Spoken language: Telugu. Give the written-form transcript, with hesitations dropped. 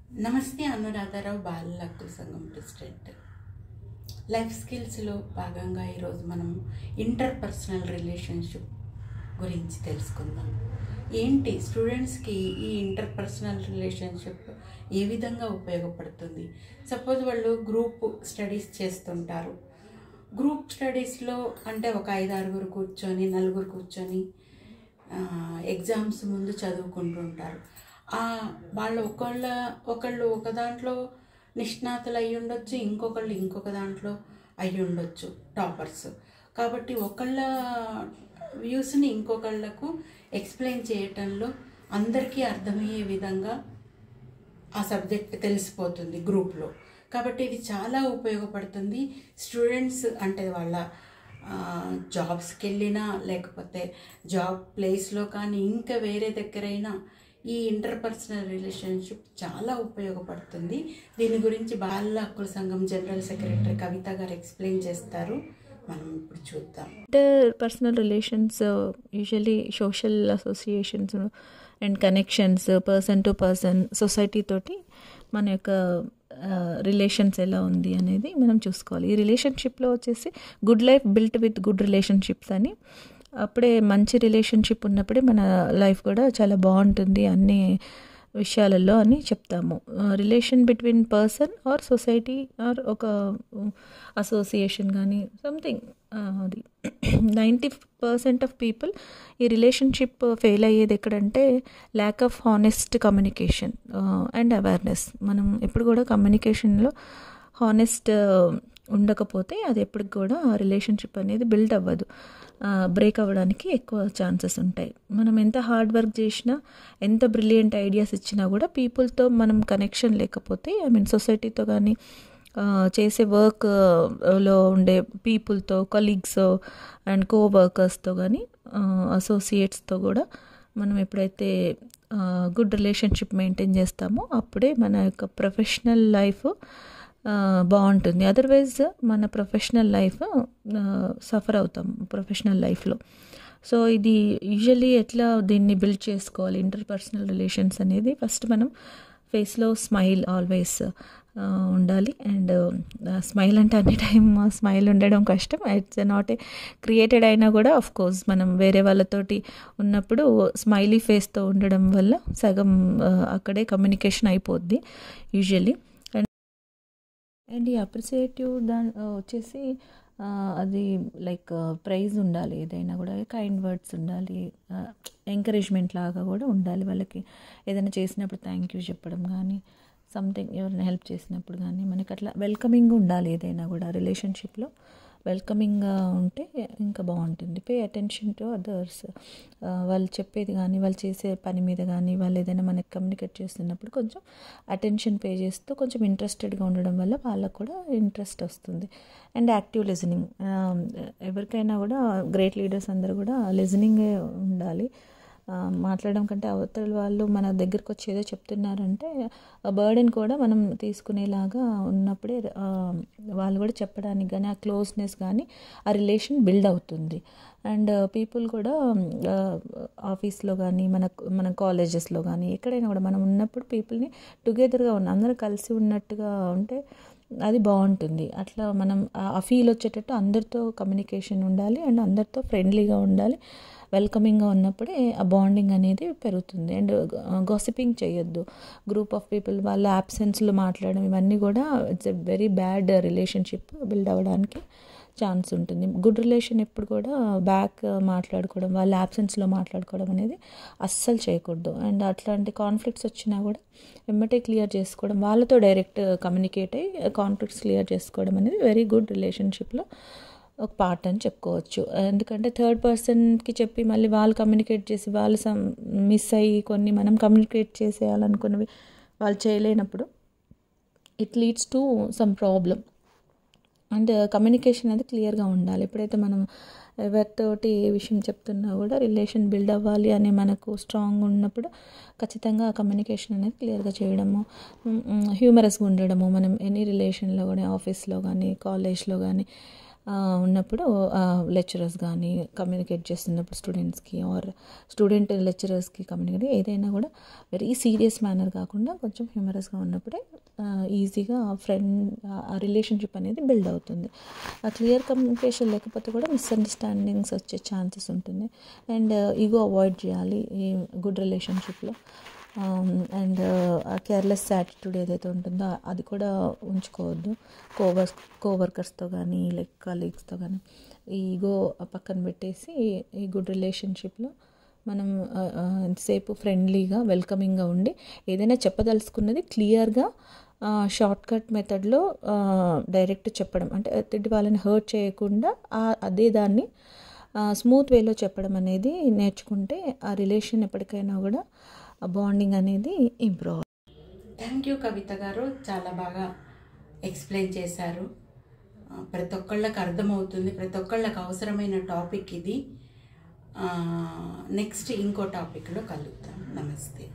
నమస్తే. అనురాధారావు బాలల హక్కుల సంఘం ప్రెసిడెంట్. లైఫ్ స్కిల్స్లో భాగంగా ఈరోజు మనం ఇంటర్పర్సనల్ రిలేషన్షిప్ గురించి తెలుసుకుందాం. ఏంటి స్టూడెంట్స్కి ఈ ఇంటర్పర్సనల్ రిలేషన్షిప్ ఏ విధంగా ఉపయోగపడుతుంది? సపోజ్ వాళ్ళు గ్రూప్ స్టడీస్ చేస్తుంటారు. గ్రూప్ స్టడీస్లో అంటే ఒక 5-6 కూర్చొని, 4 కూర్చొని ఎగ్జామ్స్ ముందు చదువుకుంటుంటారు. వాళ్ళు ఒకళ్ళు ఒక దాంట్లో నిష్ణాతులు అయి ఉండొచ్చు, ఇంకొకళ్ళు ఇంకొక దాంట్లో అయి ఉండొచ్చు, టాపర్స్. కాబట్టి ఒకళ్ళ వ్యూస్ని ఇంకొకళ్ళకు ఎక్స్ప్లెయిన్ చేయటంలో అందరికీ అర్థమయ్యే విధంగా ఆ సబ్జెక్ట్ తెలిసిపోతుంది గ్రూప్లో. కాబట్టి ఇది చాలా ఉపయోగపడుతుంది. స్టూడెంట్స్ అంటే వాళ్ళ జాబ్స్కి వెళ్ళినా, లేకపోతే జాబ్ ప్లేస్లో కానీ, ఇంకా వేరే దగ్గరైనా ఈ ఇంటర్పర్సనల్ రిలేషన్షిప్ చాలా ఉపయోగపడుతుంది. దీని గురించి బాలల హక్కుల సంఘం జనరల్ సెక్రటరీ కవిత గారు ఎక్స్ప్లెయిన్ చేస్తారు. మనం ఇప్పుడు చూద్దాం. Interpersonal relations usually social associations and connections, person to person, society తోటి మన యొక్క రిలేషన్స్ ఎలా ఉంది అనేది మనం చూసుకోవాలి. ఈ రిలేషన్షిప్లో వచ్చేసి good life built with good relationships అని, అప్పుడే మంచి రిలేషన్షిప్ ఉన్నప్పుడే మన లైఫ్ కూడా చాలా బాగుంటుంది అన్ని విషయాలలో అని చెప్తాము. Relation between person or society or ఒక అసోసియేషన్ కానీ సంథింగ్, అది 90% ఆఫ్ పీపుల్ ఈ రిలేషన్షిప్ ఫెయిల్ అయ్యేది ఎక్కడంటే lack of honest communication and awareness. మనం ఎప్పుడు కూడా కమ్యూనికేషన్లో హానెస్ట్ ఉండకపోతే అది ఎప్పటికి కూడా రిలేషన్షిప్ అనేది బిల్డ్ అవ్వదు, బ్రేక్ అవ్వడానికి ఎక్కువ ఛాన్సెస్ ఉంటాయి. మనం ఎంత హార్డ్ వర్క్ చేసినా, ఎంత బ్రిలియంట్ ఐడియాస్ ఇచ్చినా కూడా పీపుల్తో మనం కనెక్షన్ లేకపోతే, సొసైటీతో కానీ చేసే వర్క్లో ఉండే పీపుల్తో, కలీగ్స్ అండ్ కోవర్కర్స్తో కానీ, అసోసియేట్స్తో కూడా మనం ఎప్పుడైతే గుడ్ రిలేషన్షిప్ మెయింటైన్ చేస్తామో అప్పుడే మన యొక్క ప్రొఫెషనల్ లైఫ్ బాగుంటుంది. అదర్వైజ్ మన ప్రొఫెషనల్ లైఫ్ సఫర్ అవుతాం ప్రొఫెషనల్ లైఫ్లో. సో ఇది యూజువల్లీ ఎట్లా దీన్ని బిల్డ్ చేసుకోవాలి ఇంటర్పర్సనల్ రిలేషన్స్ అనేది, ఫస్ట్ మనం ఫేస్లో స్మైల్ ఆల్వేస్ ఉండాలి. అండ్ స్మైల్ అంటే అన్ని టైం స్మైల్ ఉండడం కష్టం, ఇట్స్ నాట్ ఏ క్రియేటెడ్ అయినా కూడా ఆఫ్ కోర్స్ మనం వేరే వాళ్ళతోటి ఉన్నప్పుడు స్మైలీ ఫేస్తో ఉండడం వల్ల సగం అక్కడే కమ్యూనికేషన్ అయిపోద్ది యూజువల్లీ. అండ్ ఈ అప్రిసియేటివ్ వచ్చేసి అది లైక్ ప్రైజ్ ఉండాలి, ఏదైనా కూడా కైండ్ వర్డ్స్ ఉండాలి, ఎంకరేజ్మెంట్ లాగా కూడా ఉండాలి. వాళ్ళకి ఏదైనా చేసినప్పుడు థ్యాంక్ యూ చెప్పడం కానీ, సంథింగ్ ఎవరైనా హెల్ప్ చేసినప్పుడు కానీ మనకి అట్లా వెల్కమింగ్ ఉండాలి. ఏదైనా కూడా రిలేషన్షిప్లో వెల్కమింగ్గా ఉంటే ఇంకా బాగుంటుంది. పే అటెన్షన్ టు అదర్స్, వాళ్ళు చెప్పేది కానీ, వాళ్ళు చేసే పని మీద కానీ, వాళ్ళు ఏదైనా మనకి కమ్యూనికేట్ చేస్తున్నప్పుడు కొంచెం అటెన్షన్ పే చేస్తూ కొంచెం ఇంట్రెస్టెడ్గా ఉండడం వల్ల వాళ్ళకు కూడా ఇంట్రెస్ట్ వస్తుంది. అండ్ యాక్టివ్ లిజనింగ్, ఎవరికైనా కూడా గ్రేట్ లీడర్స్ అందరూ కూడా లిజనింగే ఉండాలి. మాట్లాడడం కంటే అవతల వాళ్ళు మన దగ్గరకు వచ్చి ఏదో చెప్తున్నారంటే ఆ బర్డెన్ కూడా మనం తీసుకునేలాగా ఉన్నప్పుడే వాళ్ళు కూడా చెప్పడానికి కానీ, ఆ క్లోజ్నెస్ కానీ, ఆ రిలేషన్ బిల్డ్ అవుతుంది. అండ్ పీపుల్ కూడా ఆఫీస్లో కానీ, మన కాలేజెస్లో కానీ, ఎక్కడైనా కూడా మనం ఉన్నప్పుడు పీపుల్ని టుగెదర్గా అందరూ కలిసి ఉన్నట్టుగా ఉంటే అది బాగుంటుంది. అట్లా మనం ఆ ఫీల్ వచ్చేటట్టు అందరితో కమ్యూనికేషన్ ఉండాలి అండ్ అందరితో ఫ్రెండ్లీగా ఉండాలి. వెల్కమింగ్గా ఉన్నప్పుడే ఆ బాండింగ్ అనేది పెరుగుతుంది. అండ్ గాసిపింగ్ చేయొద్దు. గ్రూప్ ఆఫ్ పీపుల్ వాళ్ళ యాబ్సెన్స్లో మాట్లాడడం, ఇవన్నీ కూడా it's a very bad relationship build అవ్వడానికి ఛాన్స్ ఉంటుంది. గుడ్ రిలేషన్ ఎప్పుడు కూడా బ్యాక్ మాట్లాడుకోవడం, వాళ్ళ యాబ్సెన్స్లో మాట్లాడుకోవడం అనేది అస్సలు చేయకూడదు. అండ్ అట్లాంటి కాన్ఫ్లిక్ట్స్ వచ్చినా కూడా వెంబటే క్లియర్ చేసుకోవడం, వాళ్ళతో డైరెక్ట్ కమ్యూనికేట్ అయ్యి కాన్ఫ్లిక్ట్స్ క్లియర్ చేసుకోవడం అనేది వెరీ గుడ్ రిలేషన్షిప్లో ఒక పార్ట్ అని చెప్పుకోవచ్చు. ఎందుకంటే థర్డ్ పర్సన్కి చెప్పి మళ్ళీ వాళ్ళు కమ్యూనికేట్ చేసి వాళ్ళు మిస్ అయ్యి కొన్ని మనం కమ్యూనికేట్ చేసేయాలనుకున్నవి వాళ్ళు చేయలేనప్పుడు it leads to some problem. And communication అనేది క్లియర్గా ఉండాలి. ఎప్పుడైతే మనం ఎవరితోటి ఏ విషయం చెప్తున్నా కూడా రిలేషన్ బిల్డ్ అవ్వాలి అని మనకు స్ట్రాంగ్ ఉన్నప్పుడు ఖచ్చితంగా ఆ కమ్యూనికేషన్ అనేది క్లియర్గా చేయడము, హ్యూమరస్గా ఉండడము. మనం ఎనీ రిలేషన్లో కానీ, ఆఫీస్లో కానీ, కాలేజ్లో కానీ ఉన్నప్పుడు లెక్చరర్స్ కానీ కమ్యూనికేట్ చేస్తున్నప్పుడు స్టూడెంట్స్కి ఆర్ స్టూడెంట్ లెక్చరర్స్కి కమ్యూనికేట్ ఏదైనా కూడా వెరీ సీరియస్ మేనర్ కాకుండా కొంచెం హ్యూమరస్గా ఉన్నప్పుడే ఈజీగా ఆ రిలేషన్షిప్ అనేది బిల్డ్ అవుతుంది. ఆ క్లియర్ కమ్యూనికేషన్ లేకపోతే కూడా మిస్అండర్స్టాండింగ్స్ వచ్చే ఛాన్సెస్ ఉంటుంది. అండ్ ఈగో అవాయిడ్ చేయాలి ఈ గుడ్ రిలేషన్షిప్లో. అండ్ కేర్లెస్ యాటిట్యూడ్ ఏదైతే ఉంటుందో అది కూడా ఉంచుకోవద్దు. కోవర్కర్స్తో కానీ లైక్ కలీగ్స్తో కానీ ఈగో పక్కన పెట్టేసి ఈ గుడ్ రిలేషన్షిప్లో మనం ఎంతసేపు ఫ్రెండ్లీగా వెల్కమింగ్గా ఉండి ఏదైనా చెప్పదలుచుకున్నది క్లియర్గా షార్ట్ కట్ మెథడ్లో డైరెక్ట్ చెప్పడం, అంటే ఎదుటి వాళ్ళని హర్ట్ చేయకుండా అదే దాన్ని స్మూత్ వేలో చెప్పడం అనేది నేర్చుకుంటే ఆ రిలేషన్ ఎప్పటికైనా కూడా ఆ బాండింగ్ అనేది ఇంప్రూవ్. థ్యాంక్ యూ కవిత గారు, చాలా బాగా ఎక్స్ప్లెయిన్ చేశారు. ప్రతి ఒక్కళ్ళకి అర్థమవుతుంది, ప్రతి ఒక్కళ్ళకి అవసరమైన టాపిక్ ఇది. నెక్స్ట్ ఇంకో టాపిక్లో కలుద్దాం. నమస్తే.